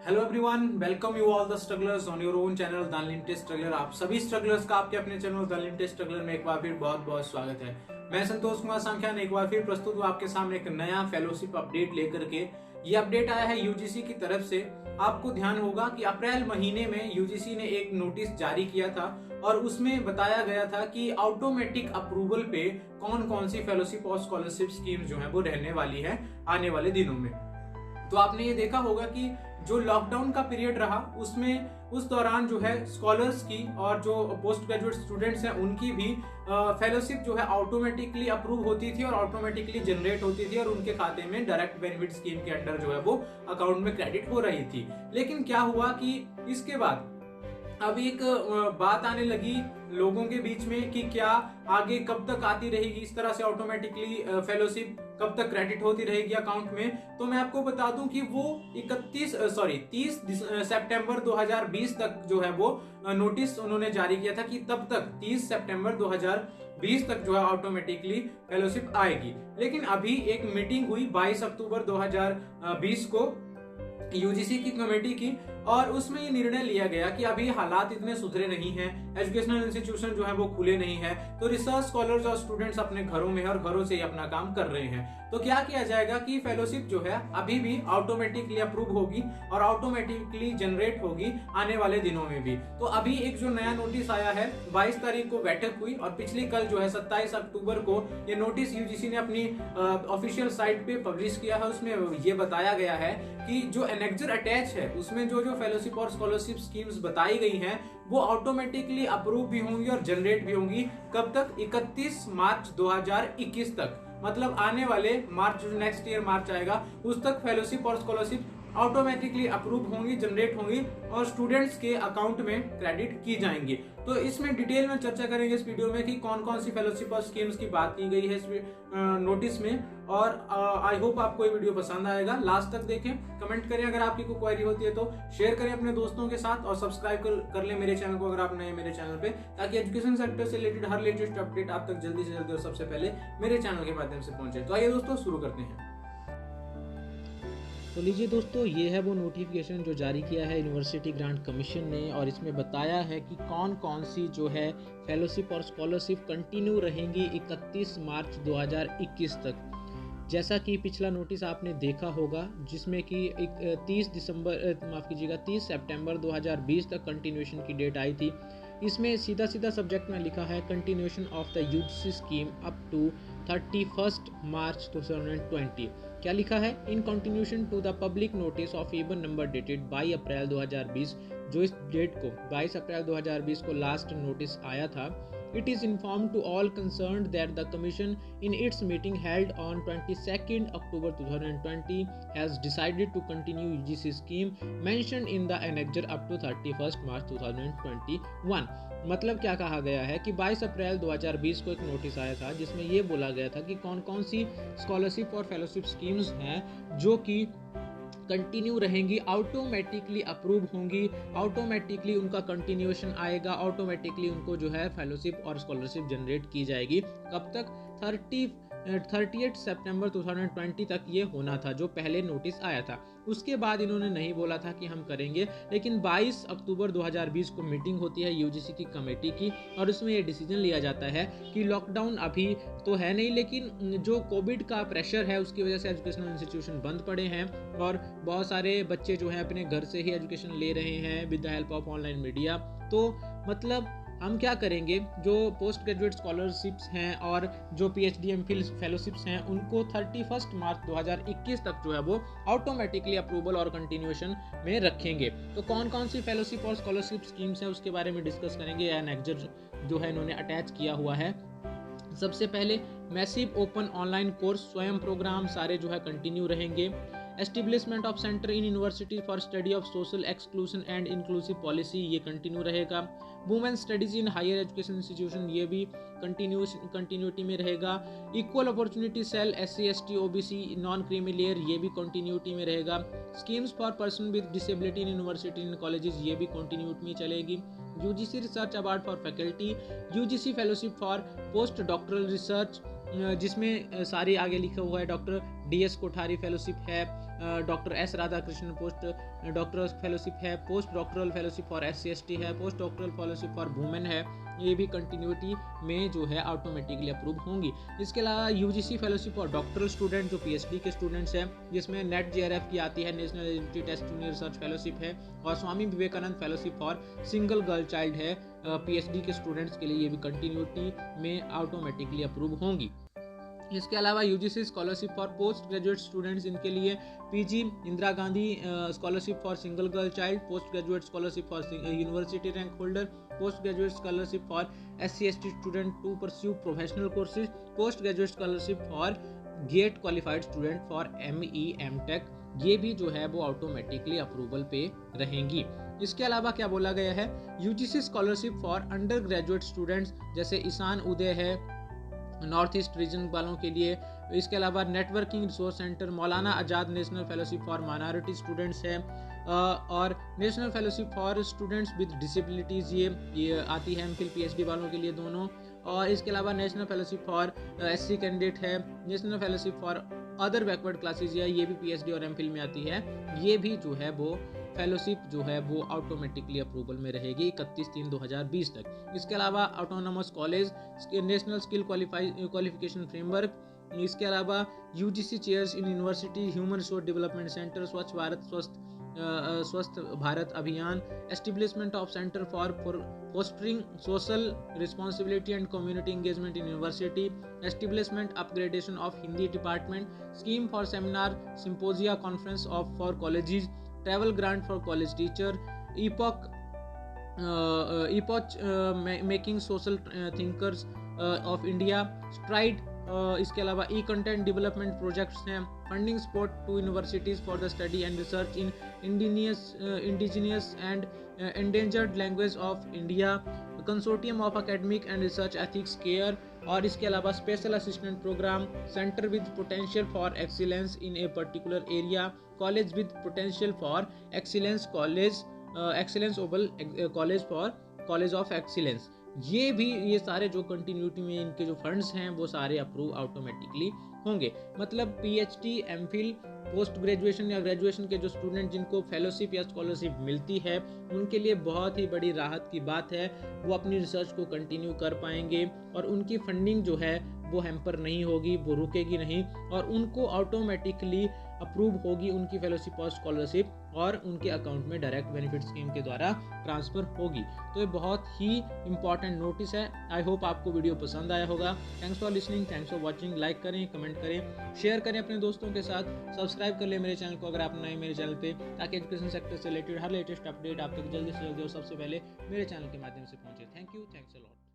Hello everyone, welcome you all the strugglers on your own channel the unlimited struggler. आप सभी strugglers का आपके अपने चैनल द अनलिमिटेड स्ट्रगलर में एक बार फिर बहुत बहुत स्वागत है। मैं संतोष कुमार सांख्यान एक बार फिर प्रस्तुत हूँ आपके सामने एक नया फेलोशिप अपडेट लेकर के। ये अपडेट आया है यूजीसी की तरफ से। आपको ध्यान होगा कि अप्रैल महीने में यूजीसी ने एक नोटिस जारी किया था और उसमें बताया गया था कि ऑटोमेटिक अप्रूवल पे कौन कौन सी फेलोशिप और स्कॉलरशिप स्कीम जो है वो रहने वाली है आने वाले दिनों में। तो आपने ये देखा होगा कि जो लॉकडाउन का पीरियड रहा उसमें उस दौरान जो है स्कॉलर्स की और जो पोस्ट ग्रेजुएट स्टूडेंट्स हैं उनकी भी फेलोशिप जो है ऑटोमेटिकली अप्रूव होती थी और ऑटोमेटिकली जनरेट होती थी और उनके खाते में डायरेक्ट बेनिफिट स्कीम के अंडर जो है वो अकाउंट में क्रेडिट हो रही थी। लेकिन क्या हुआ कि इसके बाद अब एक बात आने लगी लोगों के बीच में कि क्या आगे कब तक आती रहेगी इस तरह से ऑटोमेटिकली फेलोशिप, कब तक क्रेडिट होती रहेगी अकाउंट में। तो मैं आपको बता दूं कि वो 30 सितंबर 2020 तक जो है वो नोटिस उन्होंने जारी किया था कि तब तक 30 सितंबर 2020 तक जो है ऑटोमेटिकली फेलोशिप आएगी। लेकिन अभी एक मीटिंग हुई 22 अक्टूबर 2020 को यूजीसी की कमेटी की और उसमें ये निर्णय लिया गया कि अभी हालात इतने सुधरे नहीं हैं, एजुकेशनल इंस्टीट्यूशन जो है वो खुले नहीं है, तो रिसर्च स्कॉलर्स और स्टूडेंट्स अपने घरों में और घरों से ही अपना काम कर रहे हैं। तो क्या किया जाएगा कि फेलोशिप जो है अभी भी ऑटोमेटिकली अप्रूव होगी और ऑटोमेटिकली जनरेट होगी आने वाले दिनों में भी। तो अभी एक जो नया नोटिस आया है 22 तारीख को बैठक हुई और पिछली कल जो है 27 अक्टूबर को ये नोटिस यूजीसी ने अपनी ऑफिशियल साइट पे पब्लिश किया है। उसमें ये बताया गया है कि जो एनेक्जर अटैच है उसमें जो फेलोशिप और स्कॉलरशिप स्कीम्स बताई गई हैं वो ऑटोमेटिकली अप्रूव भी होंगी और जनरेट भी होंगी। कब तक? 31 मार्च 2021 तक, मतलब आने वाले मार्च, जो नेक्स्ट ईयर मार्च आएगा उस तक फेलोशिप और स्कॉलरशिप ऑटोमेटिकली अप्रूव होंगी, जनरेट होंगी और स्टूडेंट्स के अकाउंट में क्रेडिट की जाएंगी। तो इसमें डिटेल में चर्चा करेंगे इस वीडियो में कि कौन कौन सी फेलोशिप और स्कीम्स की बात की गई है इस नोटिस में। और आई होप आपको ये वीडियो पसंद आएगा, लास्ट तक देखें, कमेंट करें अगर आपकी कोई क्वेरी होती है तो, शेयर करें अपने दोस्तों के साथ और सब्सक्राइब कर लें मेरे चैनल को अगर आप नए मेरे चैनल पे, ताकि एजुकेशन सेक्टर से रिलेटेड हर लेटेस्ट अपडेट आप तक जल्दी से जल्दी और सबसे पहले मेरे चैनल के माध्यम से पहुंचे। तो आइए दोस्तों शुरू करते हैं। तो लीजिए दोस्तों, ये है वो नोटिफिकेशन जो जारी किया है यूनिवर्सिटी ग्रांट कमीशन ने और इसमें बताया है कि कौन कौन सी जो है फेलोशिप और स्कॉलरशिप कंटिन्यू रहेंगी 31 मार्च 2021 तक। जैसा कि पिछला नोटिस आपने देखा होगा जिसमें कि 30 सितंबर 2020 तक कंटिन्यूएशन की डेट आई थी। इसमें सीधा सीधा सब्जेक्ट में लिखा है continuation of the UGC scheme up to 31 March 2020। क्या लिखा है? In continuation to the public notice of even number dated 22 April 2020, जो इस डेट को 22 अप्रैल 2020 को लास्ट नोटिस आया था। It is informed to all concerned that the Commission, in its meeting held on 22nd October 2020, has decided to continue UGC scheme mentioned in the annexure up to 31st March 2021। मतलब क्या कहा गया है कि 22 April 2020 को एक notice आया था जिसमें ये बोला गया था कि कौन कौन सी स्कॉलरशिप और फेलोशिप स्कीम्स हैं जो कि कंटिन्यू रहेंगी, ऑटोमेटिकली अप्रूव होंगी, ऑटोमेटिकली उनका कंटिन्यूएशन आएगा, ऑटोमेटिकली उनको जो है फेलोशिप और स्कॉलरशिप जनरेट की जाएगी। कब तक? 30 सितंबर 2020 तक ये होना था जो पहले नोटिस आया था। उसके बाद इन्होंने नहीं बोला था कि हम करेंगे, लेकिन 22 अक्टूबर 2020 को मीटिंग होती है यूजीसी की कमेटी की और उसमें ये डिसीजन लिया जाता है कि लॉकडाउन अभी तो है नहीं, लेकिन जो कोविड का प्रेशर है उसकी वजह से एजुकेशनल इंस्टीट्यूशन बंद पड़े हैं और बहुत सारे बच्चे जो हैं अपने घर से ही एजुकेशन ले रहे हैं with the help of online media. तो मतलब हम क्या करेंगे, जो पोस्ट ग्रेजुएट स्कॉलरशिप्स हैं और जो पीएचडी एमफिल फेलोशिप्स हैं उनको 31 मार्च 2021 तक जो है वो ऑटोमेटिकली अप्रूवल और कंटिन्यूएशन में रखेंगे। तो कौन कौन सी फेलोशिप और स्कॉलरशिप स्कीम्स हैं उसके बारे में डिस्कस करेंगे। या एनेक्जर जो है इन्होंने अटैच किया हुआ है। सबसे पहले massive open online course Swayam programme सारे जो है कंटिन्यू रहेंगे। Establishment of centre in university for study of social exclusion and inclusive policy, ये कंटिन्यू रहेगा। Women studies in higher education institution, ये भी कंटिन्यूटी में रहेगा। Equal opportunity cell SC ST OBC non creamy layer, ये भी continuity में रहेगा। Schemes for person with disability in university in colleges, ये भी कंटिन्यूटी में चलेगी। UGC research award for faculty, UGC fellowship for post doctoral research, जिसमें सारी आगे लिखा हुआ है डॉक्टर DS कोठारी फेलोशिप है, doctor S Radhakrishnan post doctor fellowship है, post doctoral fellowship for SC/ST है, post doctoral fellowship for women है। ये भी कंटिन्यूटी में जो है ऑटोमेटिकली अप्रूव होंगी। इसके अलावा UGC fellowship for doctoral student जो PhD के स्टूडेंट्स हैं, जिसमें नेट JRF की आती है, national eligibility test junior research fellowship है, और Swami Vivekananda fellowship for single girl child है PhD के स्टूडेंट्स के लिए। ये भी कंटिन्यूटी में ऑटोमेटिकली अप्रूव होंगी। इसके अलावा UGC scholarship for post graduate students, इनके लिए PG Indira Gandhi scholarship for single girl child, post graduate scholarship for university rank holder, post graduate scholarship for SC/ST student to pursue professional courses, post graduate scholarship for GATE qualified student for ME M.Tech, ये भी जो है वो automatically approval पे रहेंगी। इसके अलावा क्या बोला गया है, UGC scholarship for under graduate students, जैसे ईशान उदय है नॉर्थ ईस्ट रीजन वालों के लिए। इसके अलावा networking resource centre, Maulana Azad national fellowship for minority students है, और national fellowship for students with disabilities ये आती है MPhil PhD वालों के लिए दोनों। और इसके अलावा national fellowship for SC candidate है, national fellowship for other backward classes है, ये भी PhD और MPhil में आती है। ये भी जो है वो फेलोशिप जो है वो ऑटोमेटिकली अप्रूवल में रहेगी 31/3/2020 तक। इसके अलावा autonomous college, national skill qualification framework, इसके अलावा UGC chairs in university, human resource development centre, Swasth Bharat Abhiyan, establishment of centre for fostering social responsibility and community engagement in university, establishment upgradation of Hindi department, scheme for seminar symposia conference of for colleges, travel grant for college teacher, epoch making social thinkers of India, stride. इसके अलावा content development projects हैं, funding support to universities for the study and research in indigenous and endangered language of India, consortium of academic and research ethics care. और इसके अलावा special assistant programme, centre with potential for excellence in a particular area, college with potential for excellence, college of excellence. ये सारे जो continuity में इनके जो funds हैं वो सारे अप्रूव ऑटोमेटिकली होंगे। मतलब PhD MPhil पोस्ट ग्रेजुएशन या ग्रेजुएशन के जो स्टूडेंट जिनको फेलोशिप या स्कॉलरशिप मिलती है उनके लिए बहुत ही बड़ी राहत की बात है। वो अपनी रिसर्च को कंटिन्यू कर पाएंगे और उनकी फंडिंग जो है वो हैम्पर नहीं होगी, वो रुकेगी नहीं, और उनको ऑटोमेटिकली अप्रूव होगी उनकी फेलोशिप और स्कॉलरशिप, और उनके अकाउंट में डायरेक्ट बेनिफिट स्कीम के द्वारा ट्रांसफ़र होगी। तो ये बहुत ही इंपॉर्टेंट नोटिस है। आई होप आपको वीडियो पसंद आया होगा। Thanks for listening, thanks for watching. Like करें, कमेंट करें, शेयर करें अपने दोस्तों के साथ, सब्सक्राइब कर लें मेरे चैनल को अगर आप नए मेरे चैनल पे, ताकि एजुकेशन सेक्टर से रिलेटेड हर लेटेस्ट अपडेट आप तक जल्दी से जल्दी और सबसे पहले मेरे चैनल के माध्यम से पहुंचे। Thank you, thanks a lot.